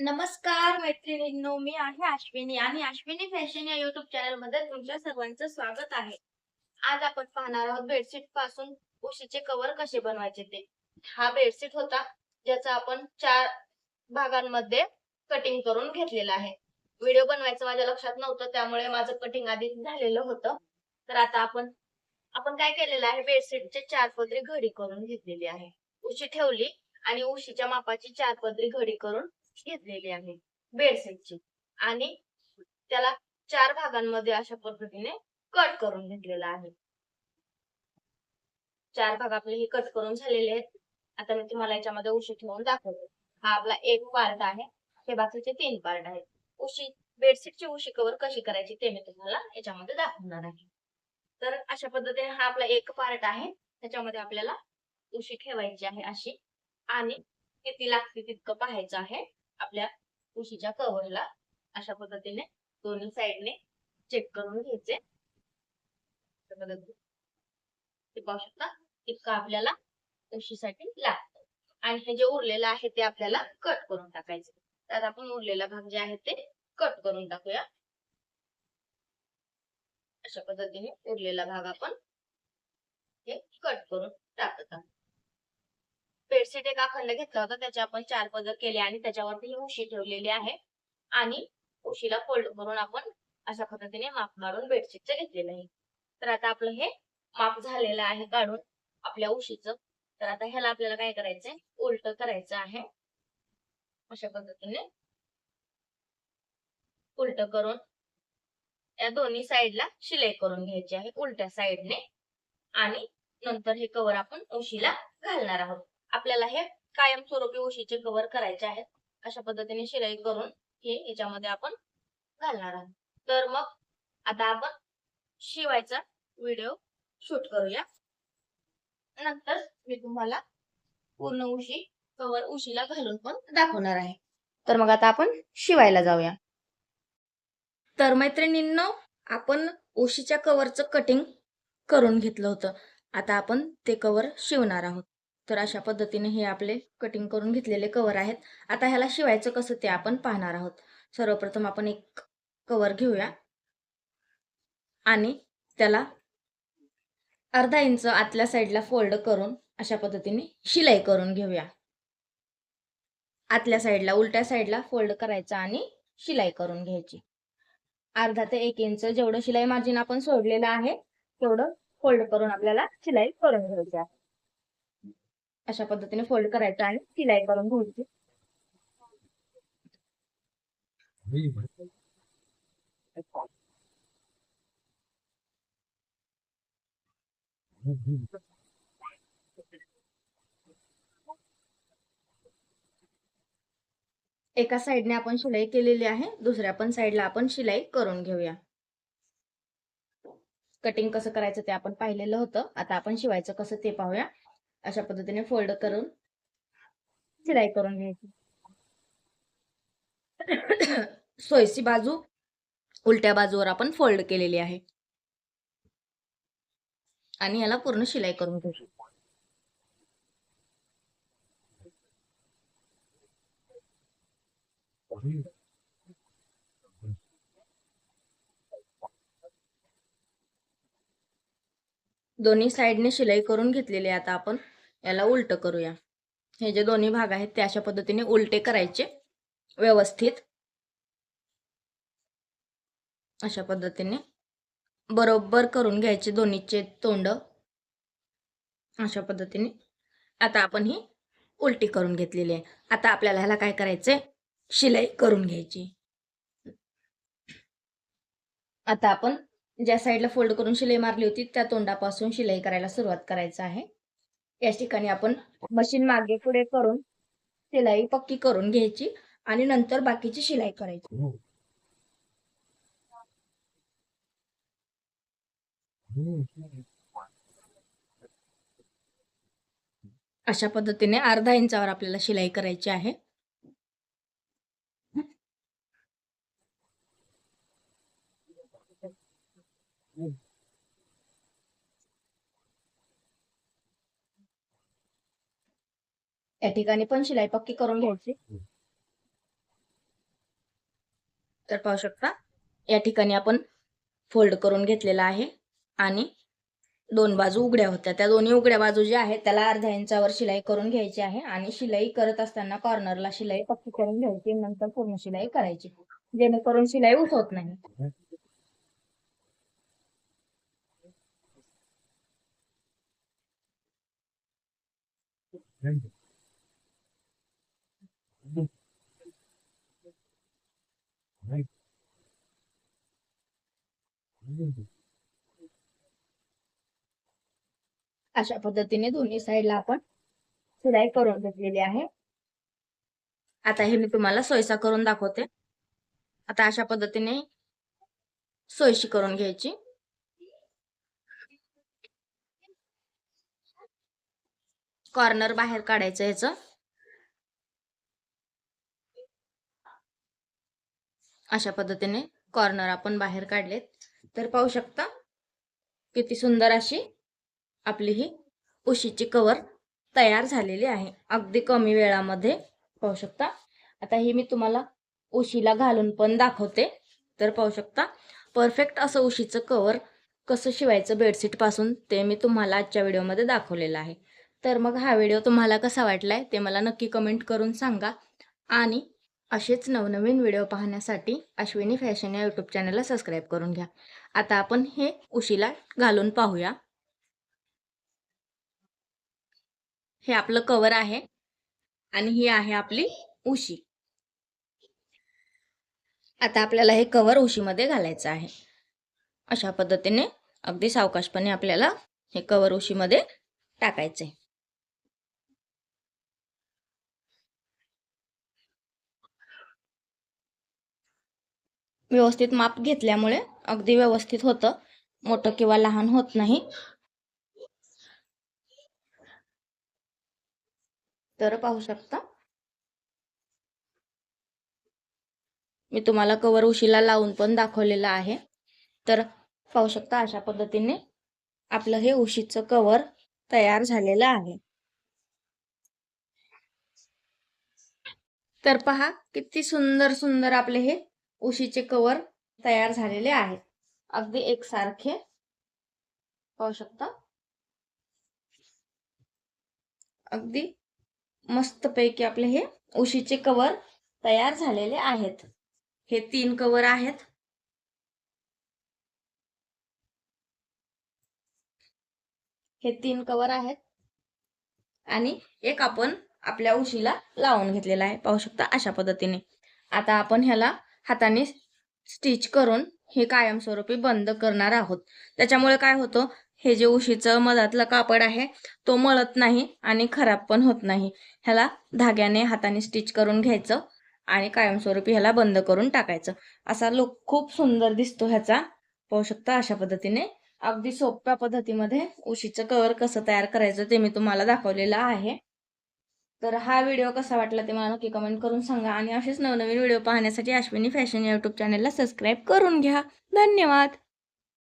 नमस्कार मैत्रिणींनो, मी आहे अश्विनी आणि अश्विनी फॅशन या युट्यूब चॅनल मध्ये तुमच्या सर्वांचं स्वागत आहे. आज आपण पाहणार आहोत बेडशीट पासून उशीचे कव्हर कसे बनवायचे ते. हा बेडशीट होता ज्याचा आपण 4 भागांमध्ये कटिंग करून घेतलेला आहे. व्हिडिओ बनवायचं माझ्या लक्षात नव्हतं, त्यामुळे माझं कटिंग आधीच झालेलं होतं. तर आता आपण आपण काय केलेलं आहे, बेडशीटचे 4 पदरी घडी करून घेतलेली आहे. उशी ठेवली आणि उशीच्या मापाची 4 पदरी घडी करून घेतलेली आहे बेडशीटची आणि त्याला 4 भागांमध्ये अशा पद्धतीने कट करून घेतलेला आहे. 4 भाग आपले हे कट करून झालेले आहेत. आता मी तुम्हाला याच्यामध्ये उशी ठेवून दाखवते. हा आपला एक पार्ट आहे. हे बाकीचे 3 पार्ट आहेत. उशी बेडशीटची उशी कव्हर कशी करायची ते मी तुम्हाला याच्यामध्ये दाखवणार आहे. तर अशा पद्धतीने हा आपला एक पार्ट आहे. त्याच्यामध्ये आपल्याला उशी ठेवायची आहे अशी आणि किती लागते तितकं पाहायचं आहे आपल्या उशीच्या कव्हरला. अशा पद्धतीने दोन्ही साइडने चेक करून घ्यायचे. ते पाहू शकता इतकं आपल्याला उशीसाठी लागतं आणि हे जे उरलेलं आहे ते आपल्याला कट करून टाकायचं. तर आपण उरलेला भाग जे आहे ते कट करून टाकूया. अशा पद्धतीने उरलेला भाग आपण हे कट करून टाकत आहोत. बेडशीट एक अखंड घेतला होता, त्याचे आपण 4 पदर केले आणि त्याच्यावरती ही उशी ठेवलेली आहे आणि उशीला फोल्ड करून आपण अशा पद्धतीने माप काढून बेडशीटचं घेतलेलं आहे. तर आता आपलं हे माप झालेलं आहे काढून आपल्या उशीचं. तर आता ह्याला आपल्याला काय करायचंय, उलट करायचं आहे. अशा पद्धतीने उलट करून या दोन्ही साइडला शिलाई करून घ्यायची आहे उलट्या साइडने आणि नंतर हे कव्हर आपण उशीला घालणार आहोत. आपल्याला हे कायमस्वरूपी उशीचे कव्हर करायचे आहेत. अशा पद्धतीने शिलाई करून हे याच्यामध्ये आपण घालणार आहोत. तर मग आता आपण शिवायचा व्हिडिओ शूट करूया. नंतर मी तुम्हाला पूर्ण उशी कव्हर उशीला घालून पण दाखवणार आहे. तर मग आता आपण शिवायला जाऊया. तर मैत्रिणींनो, आपण उशीच्या कव्हरचं कटिंग करून घेतलं होतं. आता आपण ते कव्हर शिवणार आहोत. तर अशा पद्धतीने हे आपले कटिंग करून घेतलेले कव्हर आहेत. आता ह्याला शिवायचं कसं ते आपण पाहणार आहोत. सर्वप्रथम आपण एक कव्हर घेऊया आणि त्याला अर्धा इंच आतल्या साईडला फोल्ड करून अशा पद्धतीने शिलाई करून घेऊया. आतल्या साईडला उलट्या साईडला फोल्ड करायचा आणि शिलाई करून घ्यायची. अर्धा ते 1 इंच जेवढं शिलाई मार्जिन आपण सोडलेलं आहे तेवढं फोल्ड करून आपल्याला शिलाई करून घ्यायची आहे. अशा पद्धतीने फोल्ड करायचं आणि शिलाई करून घ्यायची. एका साईडने आपण शिलाई केलेली आहे, दुसऱ्या पण साईडला आपण शिलाई करून घेऊया. कटिंग कसं करायचं ते आपण पाहिलेलं होतं. आता आपण शिवायचं कसं ते पाहूया. अशा पद्धतीने फोल्ड करून शिलाई करून घ्यायची. सोयची बाजू उलट्या बाजूवर आपण फोल्ड केलेली आहे आणि याला पूर्ण शिलाई करून घ्यायची. दोन्ही साईडने शिलाई करून घेतलेली आहे. आता आपण याला उलट करूया. हे जे दोन्ही भाग आहेत ते अशा पद्धतीने उलटे करायचे व्यवस्थित. अशा पद्धतीने बरोबर करून घ्यायचे दोन्हीचे तोंड. अशा पद्धतीने आता आपण ही उलटी करून घेतलेली आहे. आता आपल्याला ह्याला काय करायचंय, शिलाई करून घ्यायची. आता आपण ज्या साईडला फोल्ड करून शिलाई मारली होती त्या तोंडापासून शिलाई करायला सुरुवात करायचं आहे. या ठिकाणी आपण मशीन मागे पुढे करून शिलाई पक्की करून घ्यायची आणि नंतर बाकीची शिलाई करायची. अशा पद्धतीने अर्धा इंचावर आपल्याला शिलाई करायची आहे. या ठिकाणी पण शिलाई पक्की करून घ्यायची. तर पाहू शकता या ठिकाणी आपण फोल्ड करून घेतलेला आहे आणि दोन बाजू उघड्या होत्या, त्या दोन्ही उघड्या बाजू ज्या आहेत त्याला अर्ध्या इंचावर शिलाई करून घ्यायची आहे आणि शिलाई करत असताना कॉर्नरला शिलाई पक्की करून घ्यायची, नंतर पूर्ण शिलाई करायची, जेणेकरून शिलाई उसवत नाही. अशा पद्धतीने दोन्ही साईडला आपण शिलाई करून घेतलेली आहे. आता हे मी तुम्हाला सोयीचा करून दाखवते. आता अशा पद्धतीने सोयीशी करून घ्यायची. कॉर्नर बाहेर काढायचं ह्याचं. अशा पद्धतीने कॉर्नर आपण बाहेर काढलेत. तर पाहू शकता किती सुंदर अशी आपली ही उशीची कवर तयार झालेली आहे, अगदी कमी वेळामध्ये. पाहू शकता. आता ही मी तुम्हाला उशीला घालून पण दाखवते. तर पाहू शकता परफेक्ट असं उशीचं कवर कसं शिवायचं बेडशीट पासून ते मी तुम्हाला आजच्या व्हिडिओमध्ये दाखवलेलं आहे. तर मग हा व्हिडिओ तुम्हाला कसा वाटलाय ते मला नक्की कमेंट करून सांगा आणि असेच नवनवीन व्हिडिओ पाहण्यासाठी अश्विनी फॅशन या यूट्यूब चॅनलला सबस्क्राईब करून घ्या. आता आपण हे उशीला घालून पाहूया. हे आपलं कवर आहे आणि ही आहे आपली उशी. आता आपल्याला हे कवर उशीमध्ये घालायचं आहे. अशा पद्धतीने अगदी सावकाशपणे आपल्याला हे कवर उशीमध्ये टाकायचे. व्यवस्थित माप घेतल्यामुळे अगदी व्यवस्थित होतं, मोठं किंवा लहान होत नाही. तर पाहू शकता मी तुम्हाला कवर उशीला लावून पण दाखवलेलं आहे. तर पाहू शकता अशा पद्धतीने आपलं हे उशीचं कवर तयार झालेलं आहे. तर पहा किती सुंदर सुंदर आपले हे उशीचे कवर तयार झालेले आहेत, अगदी एकसारखे. पाहू शकता अगदी मस्तपैकी आपले हे उशीचे कवर तयार झालेले आहेत. हे 3 कवर आहेत. हे 3 कवर आहेत आणि एक आपण आपल्या उशीला लावून घेतलेला आहे. पाहू शकता अशा पद्धतीने. आता आपण ह्याला हाताने स्टिच करून हे कायमस्वरूपी बंद करणार आहोत. त्याच्यामुळे काय होतं, हे जे उशीचं मधातलं कापड आहे तो मळत नाही आणि खराब पण होत नाही. ह्याला धाग्याने हाताने स्टिच करून घ्यायचं आणि कायमस्वरूपी ह्याला बंद करून टाकायचं. असा लुक खूप सुंदर दिसतो ह्याचा. पाहू शकता अशा पद्धतीने अगदी सोप्या पद्धतीमध्ये उशीचं कवर कसं तयार करायचं ते मी तुम्हाला दाखवलेलं आहे. तर हा व्हिडिओ कसा वाटला ते मला नक्की कमेंट करून सांगा आणि असेच नवनवीन व्हिडिओ पाहण्यासाठी अश्विनी फॅशन या यूट्यूब चॅनलला सबस्क्राईब करून घ्या. धन्यवाद.